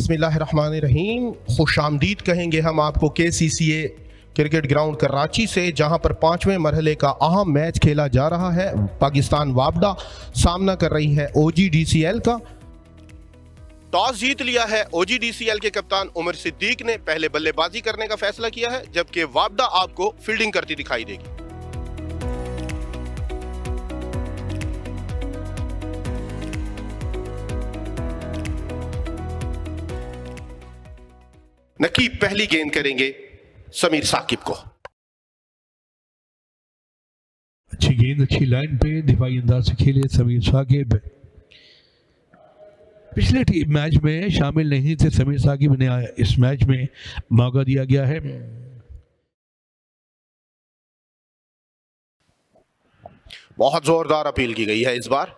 बिस्मिल्लाहिर्रहमानिर्रहीम। खुशामदीद कहेंगे हम आपको KCCA क्रिकेट ग्राउंड कराची से, जहां पर 5वें मरहले का अहम मैच खेला जा रहा है। पाकिस्तान वापडा सामना कर रही है OGDCL का। टॉस जीत लिया है OGDCL के कप्तान उमर सिद्दीक ने पहले बल्लेबाजी करने का फैसला किया है, जबकि वापडा आपको फील्डिंग करती दिखाई देगी। नकीब पहली गेंद करेंगे समीर साकिब को। अच्छी गेंद, अच्छी लाइन पे दिफाई अंदाज से खेले समीर साकिब। पिछले मैच में शामिल नहीं थे समीर साकिब ने, इस मैच में मौका दिया गया है। बहुत जोरदार अपील की गई है इस बार।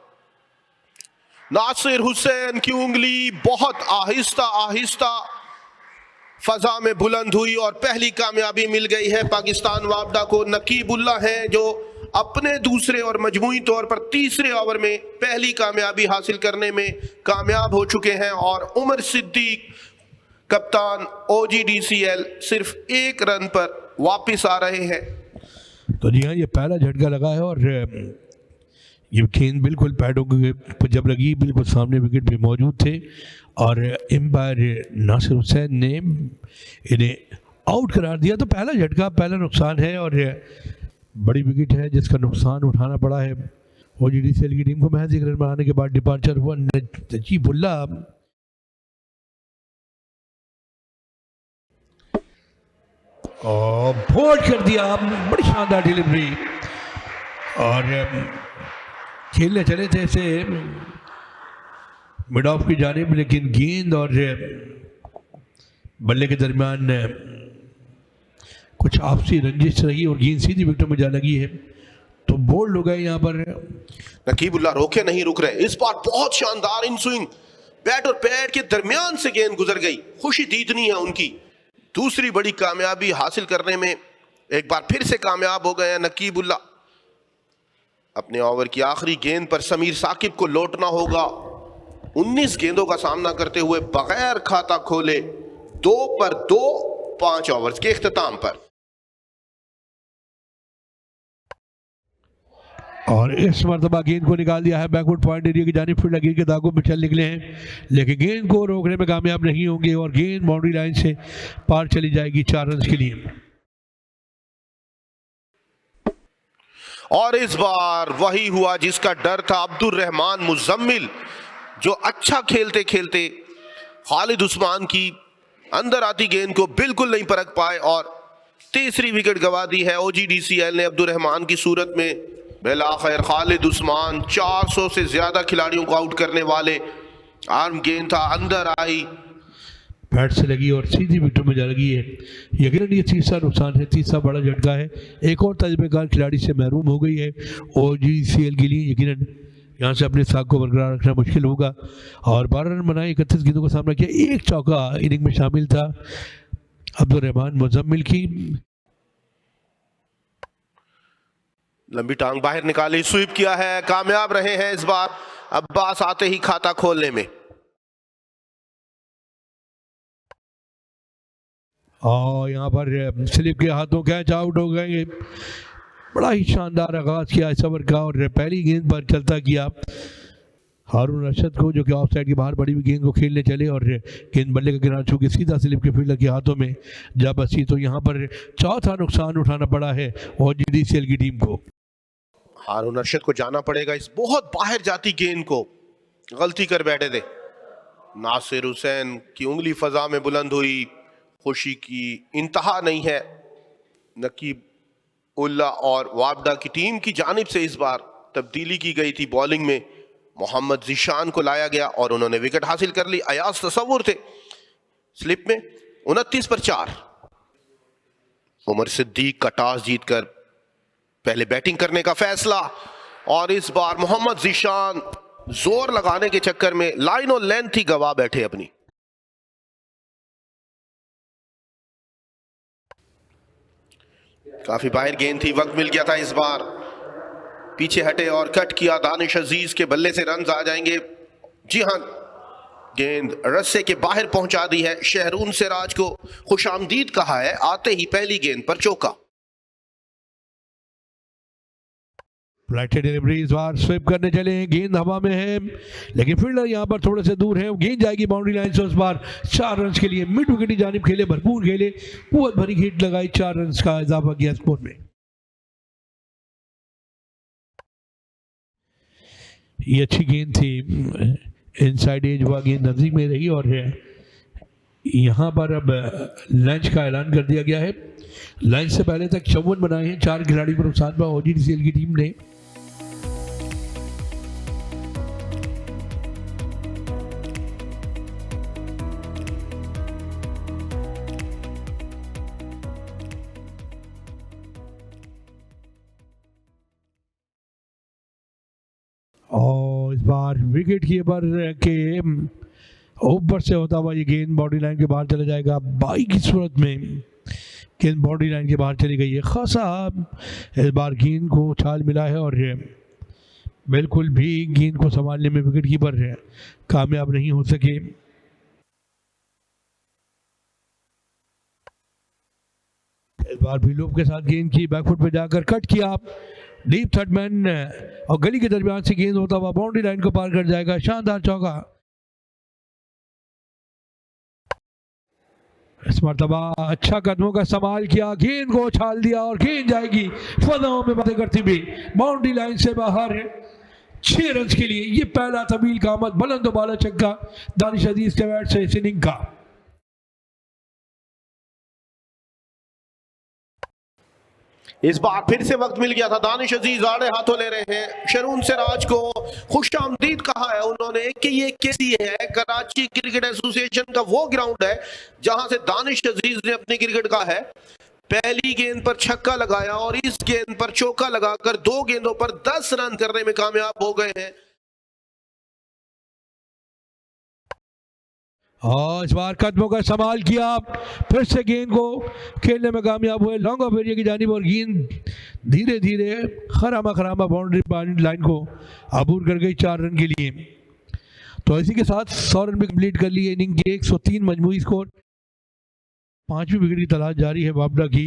नासिर हुसैन की उंगली बहुत आहिस्ता आहिस्ता फजा में बुलंद हुई और पहली कामयाबी मिल गई है पाकिस्तान वापडा को। नकीबुल्लाह हैं जो अपने दूसरे और मजमूई तौर पर तीसरे ओवर में पहली कामयाबी हासिल करने में कामयाब हो चुके हैं, और उमर सिद्दीक कप्तान OGDCL सिर्फ 1 रन पर वापस आ रहे हैं। तो जी हाँ, ये पहला झटका लगा है और ये गेंद बिल्कुल पैडों के जब लगी बिल्कुल सामने विकेट पे मौजूद थे, और एम्पायर नासिर हुसैन ने इन्हें आउट करार दिया। तो पहला झटका, पहला नुकसान है और बड़ी विकेट है जिसका नुकसान उठाना पड़ा है OGDCL की टीम को। महज 1 रन बनाने के बाद डिपार्चर हुआ नजीबुल्लाह। और बोल्ड कर दिया, बड़ी शानदार डिलीवरी, और खेलने चले थे इसे मिड ऑफ की जानिब, लेकिन गेंद और बल्ले के दरमियान कुछ आपसी रंजिश रही और गेंद सीधी विकेट में जा लगी है, तो बोल्ड हो गए यहाँ पर। नकीबुल्लाह रोके नहीं रुक रहे। इस बार बहुत शानदार इन स्विंग, बैट और पैड के दरमियान से गेंद गुजर गई। खुशी दीदनी है उनकी। दूसरी बड़ी कामयाबी हासिल करने में एक बार फिर से कामयाब हो गए हैं नकीबुल्लाह। अपने ओवर की आखिरी गेंद पर समीर साकिब को लौटना होगा। 19 गेंदों का सामना करते हुए बगैर खाता खोले 2 पर 2 5 ओवर्स के इख्तिताम पर। और इस मरतबा गेंद को निकाल दिया है बैकवर्ड पॉइंट एरिया की जानिब। फील्डर गेंद के दागों में चल निकले हैं, लेकिन गेंद को रोकने में कामयाब नहीं होंगे और गेंद बाउंड्री लाइन से पार चली जाएगी 4 रन के लिए। और इस बार वही हुआ जिसका डर था। अब्दुल रहमान मुजम्मिल जो अच्छा खेलते खेलते खालिद उस्मान की अंदर आती गेंद को बिल्कुल नहीं परख पाए और तीसरी विकेट गंवा दी है OGDCL ने अब्दुल रहमान की सूरत में। बिलाखिर खालिद उस्मान 400 से ज्यादा खिलाड़ियों को आउट करने वाले, आर्म गेंद था, अंदर आई, बैट से लगी और सीधी विकेट में जा लगी है। यकीनन ये तीसरा नुकसान है, तीसरा बड़ा झटका है। एक और तजुर्बेकार खिलाड़ी से महरूम हो गई है OGDCL के लिए। यकीनन यहाँ से अपने साख को बरकरार रखना मुश्किल होगा। और 12 रन बनाए, 31 गेंदों का सामना किया। 1 चौका इनिंग में शामिल था अब्दुल रहमान मुजम्मिल की। लंबी टांग बाहर निकाली, स्वीप किया है, कामयाब रहे हैं इस बार अब्बास आते ही खाता खोलने में। और यहाँ पर स्लिप के हाथों कैच आउट हो गए। बड़ा ही शानदार आगाज किया इस ओवर का और पहली गेंद पर चलता किया हारून रशीद को, जो कि ऑफ साइड के बाहर बड़ी हुई गेंद को खेलने चले और गेंद बल्ले का किनारा छू के सीधा स्लिप के फील्डर के हाथों में जा बसी। तो यहाँ पर चौथा नुकसान उठाना पड़ा है OGDCL की टीम को। हारून रशीद को जाना पड़ेगा इस बहुत बाहर जाती गेंद को, गलती कर बैठे थे। नासिर हुसैन की उंगली फजा में बुलंद हुई, खुशी की इंतहा नहीं है। नकीब उल्ला और वापडा की टीम की जानिब से इस बार तब्दीली की गई थी। बॉलिंग में मोहम्मद जीशान को लाया गया और उन्होंने विकेट हासिल कर ली। अयाज तसव्वुर थे स्लिप में। 29 पर 4। उमर सिद्दीक का टॉस जीतकर पहले बैटिंग करने का फैसला, और इस बार मोहम्मद जीशान जोर लगाने के चक्कर में लाइन और लेंथ ही गवा बैठे अपनी। काफी बाहर गेंद थी, वक्त मिल गया था इस बार। पीछे हटे और कट किया दानिश अजीज के बल्ले से रन आ जाएंगे। जी हां, गेंद रस्से के बाहर पहुंचा दी है। शहरून सिराज को खुशामदीद कहा है, आते ही पहली गेंद पर चौका। फ्लाइट डिलीवरी इस बार स्विप करने चले हैं, गेंद हवा में है लेकिन फील्डर यहां पर थोड़े से दूर है। गेंद जाएगी बाउंड्री लाइन से उस बार। 4 रन के लिए मिड विकेट की जानिब खेले, भरपूर खेले, बहुत भरी हिट लगाई, 4 रन का इजाफा किया स्कोर में। ये अच्छी गेंद थी, इनसाइड एज हुआ, गेंद नजदीक में रही और यहाँ पर अब लंच का ऐलान कर दिया गया है। लंच से पहले तक 54 बनाए हैं 4 खिलाड़ी पर नुकसान पर OGDCL की टीम ने। और इस बार विकेट कीपर के ऊपर से होता हुआ ये गेंद बाउंड्री लाइन के बाहर चला जाएगा। 22 की सूरत में गेंद बाउंड्री लाइन के बाहर चली गई है। खासा इस बार गेंद को उछाल मिला है और बिल्कुल भी गेंद को संभालने में विकेट कीपर कामयाब नहीं हो सके। इस बार भी लूप के साथ गेंद की बैकफुट पे जाकर कट किया, डीप थर्ड मैन और गली के दरमियान से गेंद होता हुआ बाउंड्री लाइन को पार कर जाएगा। शानदार चौका। इस मरतबा अच्छा कदमों का इस्तेमाल किया, गेंद को उछाल दिया और गेंद जाएगी फजाओं में बातें करती हुई बाउंड्री लाइन से बाहर। 6 रन के लिए ये पहला तवील का आमद, बुलंद बाला छक्का दानिश अजीज के बैट से इस इनिंग का। इस बार फिर से वक्त मिल गया था, दानिश अजीज आड़े हाथों ले रहे हैं। शहरून सिराज को खुशामदीद कहा है उन्होंने कि ये कैसी है, कराची क्रिकेट एसोसिएशन का वो ग्राउंड है जहां से दानिश अजीज ने अपनी क्रिकेट का है। पहली गेंद पर छक्का लगाया और इस गेंद पर चौका लगाकर 2 गेंदों पर 10 रन करने में कामयाब हो गए हैं। और इस बार कदमों का इस्तेमाल किया, फिर से गेंद को खेलने में कामयाब हुए लॉन्ग ऑफ एरिया की जानिब और गेंद धीरे धीरे खरामा खरामा बाउंड्री लाइन को अबूर कर गई 4 रन के लिए। तो इसी के साथ 100 रन भी कंप्लीट कर लिए इनिंग के। 103 मजमूई स्कोर। 5वीं विकेट की तलाश जारी है। वापडा की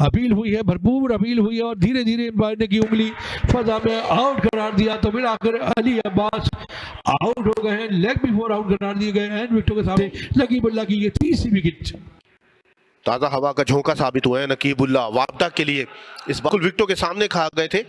अपील हुई है, भरपूर अपील हुई है और धीरे धीरे एम्पायर ने की उंगली फजा में आउट करार दिया। तो फिर आकर अली अब्बास आउट हो गए हैं, लेग बिफोर आउट करार दिए गए हैं विकेटों के सामने। नकीबुल्लाह की ये 30वीं विकेट। ताजा हवा का झोंका साबित हुआ है नकीबुल्लाह वापडा के लिए। इस बार विकेटों के सामने खा गए थे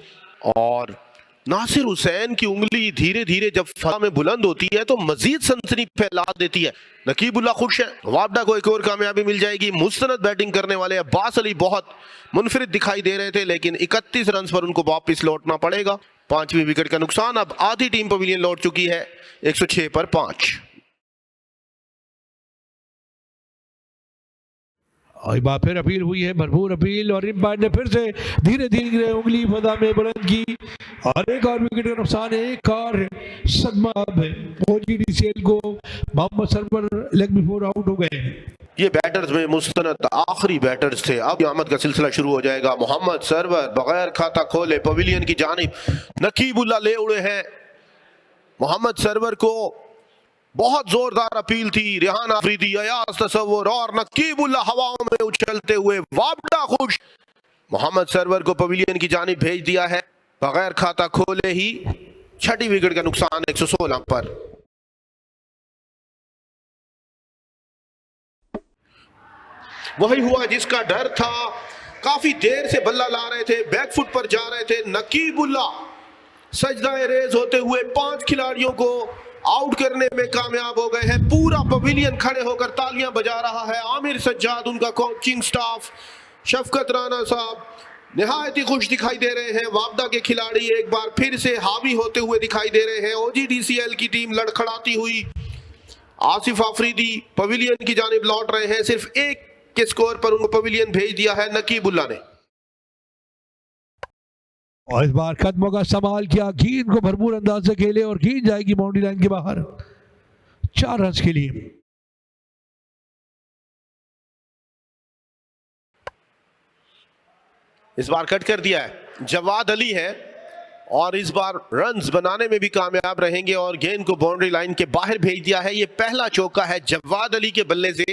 और नासिर हुसैन की उंगली धीरे धीरे जब फजा में बुलंद होती है तो मजीद सनसनी फैला देती है। नकीबुल्लाह खुश है, वापडा को एक और कामयाबी मिल जाएगी। मुस्तनद बैटिंग करने वाले अब्बास अली बहुत मुनफरिद दिखाई दे रहे थे लेकिन 31 रन पर उनको वापस लौटना पड़ेगा। 5वीं विकेट का नुकसान। अब आधी टीम पवेलियन लौट चुकी है 106 पर 5। और बार फिर अपील हुई है, भरपूर अपील और एम्पायर ने फिर से धीरे धीरे उंगली फजा में बुलंद की और एक और विकेट का नुकसान है। एक और सदमा OGDCL को। Mohammad Sarwar leg before out हो गए। ये बैटर्स में मुस्तनद आखिरी बैटर्स थे। अब आमद का सिलसिला शुरू हो जाएगा। मोहम्मद सरवर बगैर खाता खोले पवेलियन की जानिब नकीबुल्लाह ले उड़े हैं। मोहम्मद सरवर को बहुत जोरदार अपील थी। रेहान आफरीदी, अयाज तसव्वुर और नकीबुल्लाह हवाओं में उछलते हुए वापडा खुश। मोहम्मद सरवर को पवेलियन की जानिब भेज दिया है बगैर खाता खोले ही। 6ठी विकेट का नुकसान 116 पर। वही हुआ जिसका डर था। काफी देर से बल्ला ला रहे थे, बैकफुट पर जा रहे थे। नकीबुल्लाह सजदाए रेज होते हुए 5 खिलाड़ियों को आउट करने में कामयाब हो गए हैं। पूरा पवेलियन खड़े होकर तालियां बजा रहा है। आमिर सज्जाद, उनका कोचिंग स्टाफ, शफकत राना साहब निहायत ही खुश दिखाई दे रहे हैं। वापडा के खिलाड़ी एक बार फिर से हावी होते हुए दिखाई दे रहे हैं। OGDCL की टीम लड़खड़ाती हुई। आसिफ आफरीदी पवेलियन की जानिब लौट रहे हैं। सिर्फ 1 के स्कोर पर उनको पवेलियन भेज दिया है नकीबुल्लाह ने। और इस बार कदमों का इस्तेमाल किया, गेंद को भरपूर अंदाज से खेले और गेंद जाएगी बाउंड्री लाइन के बाहर 4 रन के लिए। इस बार कट कर दिया है। जवाद अली है और इस बार रन्स बनाने में भी कामयाब रहेंगे और गेंद को बाउंड्री लाइन के बाहर भेज दिया है। ये पहला चौका है जवाद अली के बल्ले से।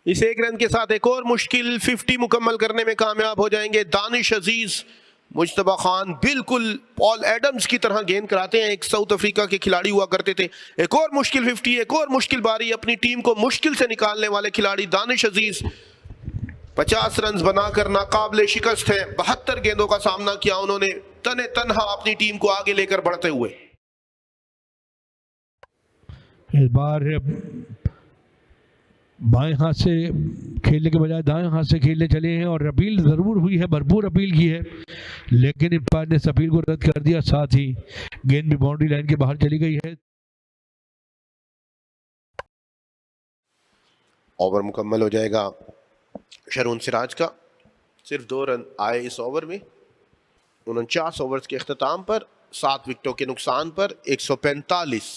इस एक रन के साथ एक और मुश्किल 50 मुकम्मल करने में कामयाब हो जाएंगे दानिश अजीज। मुश्तबा खान बिल्कुल पॉल एडम्स की तरह गेंद कराते हैं, एक साउथ अफ्रीका के खिलाड़ी हुआ करते थे। एक और मुश्किल 50, एक और मुश्किल बारी। अपनी टीम को मुश्किल से निकालने वाले खिलाड़ी दानिश अजीज 50 रन बनाकर नाकाबिले शिकस्त है। 72 गेंदों का सामना किया उन्होंने तने तनहा अपनी टीम को आगे लेकर बढ़ते हुए। इस बार बाएं हाथ से खेलने के बजाय दाएं हाथ से खेलने चले हैं और अपील ज़रूर हुई है, भरपूर अपील की है, लेकिन अंपायर ने इस अपील को रद्द कर दिया। साथ ही गेंद भी बाउंड्री लाइन के बाहर चली गई है। ओवर मुकम्मल हो जाएगा शरून सिराज का। सिर्फ 2 रन आए इस ओवर में। 49 ओवर्स के अख्ताम पर 7 विकेटों के नुकसान पर 145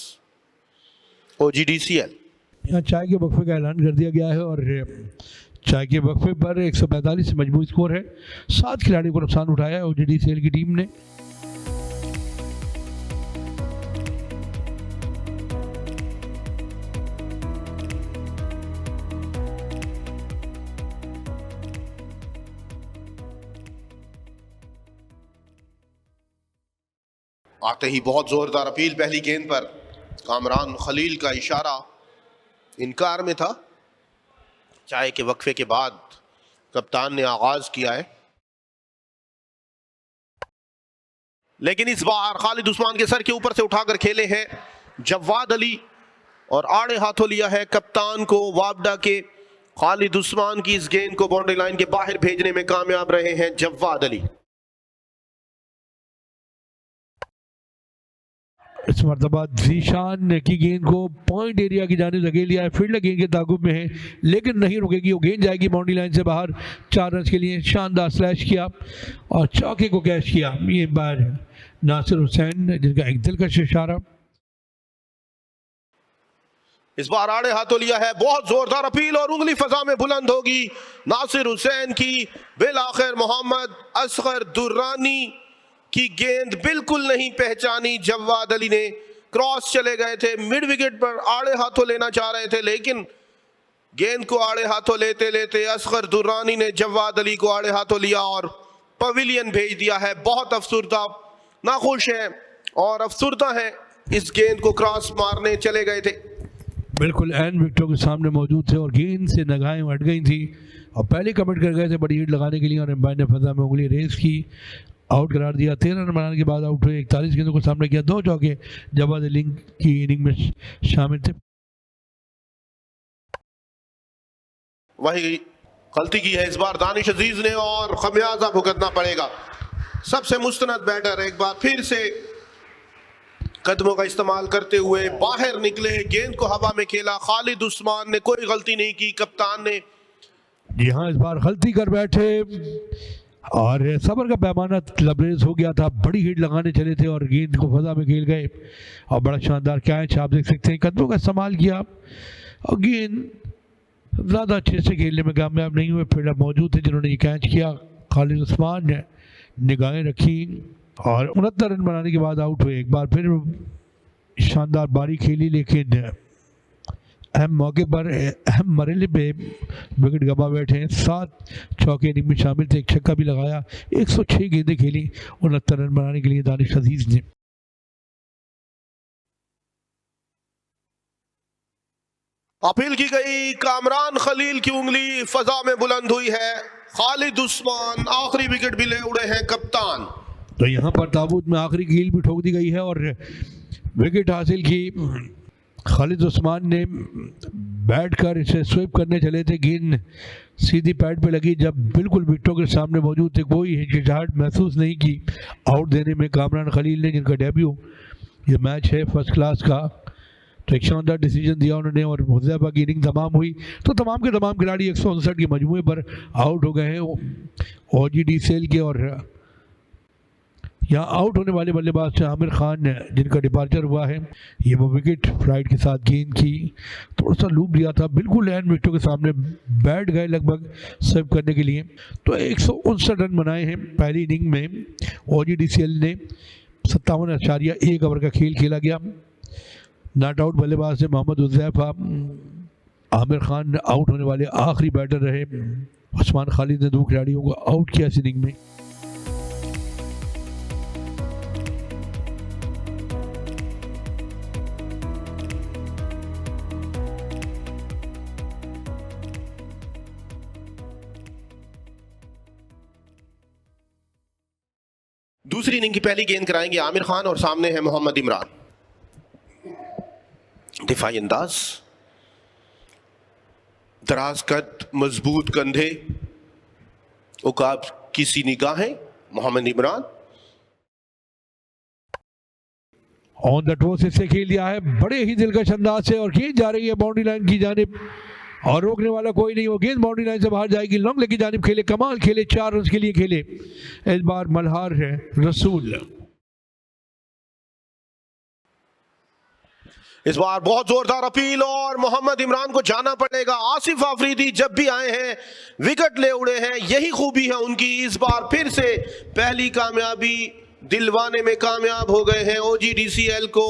OGDCL। यहाँ चाय के वक्फे का ऐलान कर दिया गया है और चाय के वक्फे पर 145 मजबूत स्कोर है। 7 खिलाड़ियों को नुकसान उठाया है OGDCL की टीम ने। आते ही बहुत जोरदार अपील पहली गेंद पर। कामरान खलील का इशारा इनकार में था। चाय के वक्फे के बाद कप्तान ने आगाज किया है, लेकिन इस बार खालिद उस्मान के सर के ऊपर से उठाकर खेले हैं जवाद अली और आड़े हाथों लिया है कप्तान को वापडा के। खालिद उस्मान की इस गेंद को बाउंड्री लाइन के बाहर भेजने में कामयाब रहे हैं जवाद अली। इस मरतबा जीशान की गेंद को पॉइंट एरिया की जानिब धकेल लिया है। फील्डर गेंद के ताकुब में है लेकिन नहीं रुकेगी, वो गेंद जाएगी बाउंड्री लाइन से बाहर। 4 रन के लिए शानदार स्लैश किया और चौके को कैच किया। ये बार नासिर हुसैन जिनका एक दिलकश इशारा। इस बार आड़े हाथों लिया है, बहुत जोरदार अपील और उंगली फजा में बुलंद होगी नासिर हुसैन की। बिल आखिर मोहम्मद असगर दुर्रानी की गेंद बिल्कुल नहीं पहचानी जवाद अली ने। क्रॉस चले गए थे, मिड विकेट पर आड़े हाथों लेना चाह रहे थे, लेकिन गेंद को आड़े हाथों लेते लेते असगर दुर्रानी ने जवाद अली को आड़े हाथों लिया और पवेलियन भेज दिया है। बहुत अफसुर्दा, नाखुश हैं और अफसुर्दा हैं, इस गेंद को क्रॉस मारने चले गए थे। बिल्कुल एन विकेटों के सामने मौजूद थे और गेंद से निगाहें हट गई थी और पहले कमिट कर गए थे बड़ी हिट लगाने के लिए और एम्पायर ने फजा में उंगली रेस की, आउट करार दिया। 13 रन बनाने के बाद आउट हुए। 41 गेंदों को सामने किया। 2 चौके जवाद अली की इनिंग में शामिल थे। वही गलती की है इस बार दानिश अजीज ने और खमियाजा भुगतना पड़ेगा। सबसे मुस्तनद बैटर एक बार फिर से कदमों का इस्तेमाल करते हुए बाहर निकले, गेंद को हवा में खेला। खालिद उस्मान ने कोई गलती नहीं की, कप्तान ने। जी हाँ, इस बार गलती कर बैठे और सबर का पैमाना लबरेज हो गया था। बड़ी हिट लगाने चले थे और गेंद को फजा में खेल गए और बड़ा शानदार कैच आप देख सकते हैं। कदमों का इस्तेमाल किया और गेंद ज़्यादा अच्छे से खेलने में कामयाब नहीं हुए। फील्डर मौजूद थे जिन्होंने ये कैच किया। खालिद उस्मान ने निगाहें रखी और 69 रन बनाने के बाद आउट हुए। एक बार फिर शानदार बारी खेली, लेकिन अहम मौके पर अहम मरहले पे विकेट गंवा बैठे हैं। 7 चौके इनिंग में शामिल थे, एक छक्का भी लगाया। 106 गेंदें खेली 69 रन बनाने के लिए दानिश अजीज ने। अपील की गई, कामरान खलील की उंगली फजा में बुलंद हुई है। खालिद उस्मान आखिरी विकेट भी ले उड़े हैं कप्तान। तो यहाँ पर ताबूत में आखिरी कील भी ठोक दी गई है और विकेट हासिल की। खालिद उस्मान ने बैट कर इसे स्वीप करने चले थे, गेंद सीधी पैड पे लगी। जब बिल्कुल विकेटों के सामने मौजूद थे, कोई हिचकिचाहट महसूस नहीं की आउट देने में कामरान खलील ने, जिनका डेब्यू ये मैच है फर्स्ट क्लास का। तो एक शानदार डिसीजन दिया उन्होंने और हुज़ैफा की इनिंग तमाम हुई। तो तमाम के तमाम खिलाड़ी 159 के मजमूए पर आउट हो गए हैं OGDCL के और यहाँ आउट होने वाले बल्लेबाज थे आमिर खान जिनका डिपार्चर हुआ है। ये वो विकेट फ्लाइट के साथ गेंद की, थोड़ा सा लूप लिया था, बिल्कुल एन विकेटों के सामने बैठ गए लगभग सर्व करने के लिए। तो 159 रन बनाए हैं पहली इनिंग में। OGDCL ने 57.1 ओवर का खेल खेला गया। नॉट आउट बल्लेबाज थे मोहम्मद उज़ैफा। आमिर खान आउट होने वाले आखिरी बैटर रहे। उस्मान खालिद ने 2 खिलाड़ियों को आउट किया इस इनिंग में। दूसरी इनिंग की पहली गेंद कराएंगे आमिर खान और सामने है मोहम्मद इमरान। दिफाई अंदाज, दराज कद, मजबूत कंधे, उकाब की सी निगाहें। Mohammad Imran on the toe से खेल दिया है बड़े ही दिलकश अंदाज से और गेंद जा रही है बाउंड्री लाइन की जानिब और रोकने वाला कोई नहीं। वो गेंद बाउंड्री लाइन से बाहर जाएगी। लॉन्ग लेग की जानिब खेले, कमाल खेले, 4 रन के लिए खेले। इस बार मल्हार है रसूल। इस बार बहुत जोरदार अपील और मोहम्मद इमरान को जाना पड़ेगा। आसिफ आफरीदी जब भी आए हैं विकेट ले उड़े हैं, यही खूबी है उनकी। इस बार फिर से पहली कामयाबी दिलवाने में कामयाब हो गए हैं OGDCL को।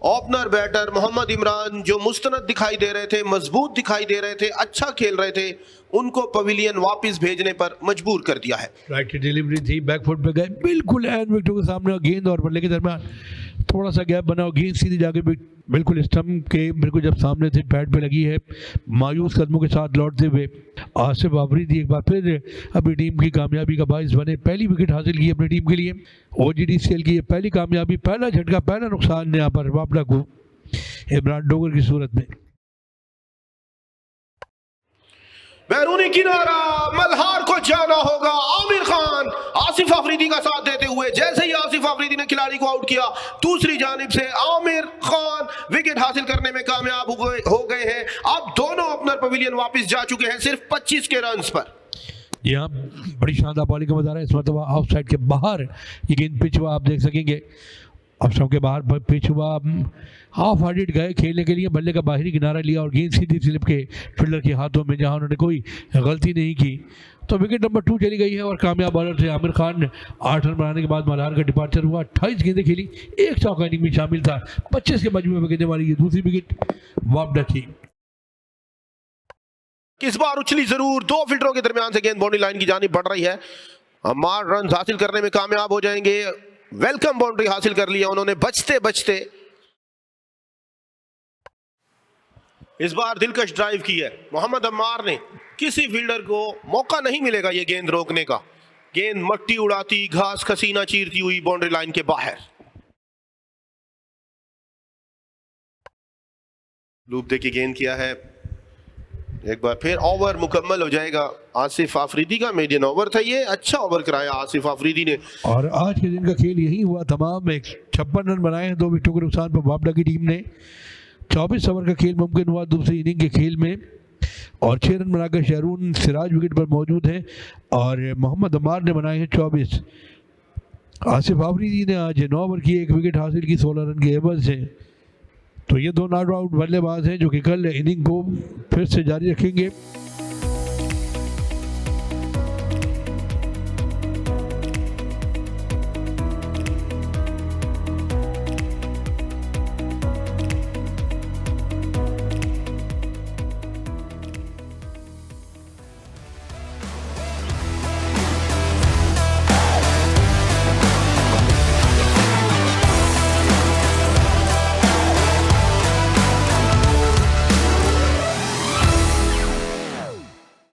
ओपनर बैटर मोहम्मद इमरान जो मुस्तनद दिखाई दे रहे थे, मजबूत दिखाई दे रहे थे, अच्छा खेल रहे थे, उनको पवेलियन वापस भेजने पर मजबूर कर दिया है। राइट की डिलीवरी थी, बैकफुट पे गए, बिल्कुल एन विकेटों के सामने गेंद और बल्ले के दरमियान थोड़ा सा गैप बना और गेंद सीधी जाके बिल्कुल स्टंप के बिल्कुल जब सामने से पैड पे लगी है। मायूस कदमों के साथ लौटते हुए आसिफ आफरीदी एक बार फिर अपनी टीम की कामयाबी का बाइस बने। पहली विकेट हासिल की अपनी टीम के लिए। OGDCL की ये पहली कामयाबी, पहला झटका, पहला नुकसान यहाँ पर वापला को इमरान डोगर की सूरत में। बैरूनी किनारा, मल्हार को जाना होगा। आमिर खान आसिफ आफरीदी का साथ देते हुए, जैसे ही आसिफ आफरीदी ने खिलाड़ी को आउट किया, दूसरी जानिब से आमिर खान विकेट हासिल करने में कामयाब हो गए हैं। अब दोनों अपना पवेलियन वापस जा चुके हैं सिर्फ 25 के रन पर। यहाँ बड़ी शानदार बॉलिंग का मजा है। इस मतलब ऑफ साइड के बाहर ये गेंद पिच हुआ, आप देख सकेंगे ऑफ स्टंप के बाहर पिच हुआ। हाफ हार्टेड गए खेलने के लिए, बल्ले का बाहरी किनारा लिया और गेंद सीधी स्लिप के फील्डर के हाथों में, जहां उन्होंने कोई गलती नहीं की। तो विकेट नंबर 2 चली गई है और कामयाब बॉलर थे आमिर खान। 8 रन बनाने के बाद मल्हार का डिपार्चर हुआ। 28 गेंदें खेली, 1 चौका इनिंग में शामिल था। 25 के मजमूए में गेंदें मारी, ये दूसरी विकेट वापडा थी। इस बार उछली जरूर, 2 फील्डरों के दरमियान से गेंद बाउंड्री लाइन की जानिब बढ़ रही है। अम्मार रन हासिल करने में कामयाब हो जाएंगे। वेलकम बाउंड्री हासिल कर लिया उन्होंने बचते बचते। इस बार दिलकश ड्राइव की है मोहम्मद अम्मार ने। किसी फील्डर को मौका नहीं मिलेगा ये गेंद रोकने का। गेंद मट्टी उड़ाती, घास खसीना चीरती हुई बाउंड्री लाइन के बाहर। लूप दे की गेंद किया है। एक बार फिर ओवर मुकम्मल हो जाएगा आसिफ आफरीदी का। मीडियन ओवर था ये, अच्छा ओवर कराया आसिफ आफरीदी ने। और आज के दिन का खेल यही हुआ तमाम। 56 रन बनाए हैं 2 विकेटों के नुकसान पर वापडा की टीम ने। 24 ओवर का खेल मुमकिन हुआ दूसरी इनिंग के खेल में और 6 रन बनाकर शहरून सिराज विकेट पर मौजूद है और मोहम्मद अम्मार ने बनाए हैं 24। आसिफ आफरीदी ने आज 9 ओवर की 1 विकेट हासिल की 16 रन के एवज से। तो ये 2 नॉट आउट बल्लेबाज हैं जो कि कल इनिंग को फिर से जारी रखेंगे।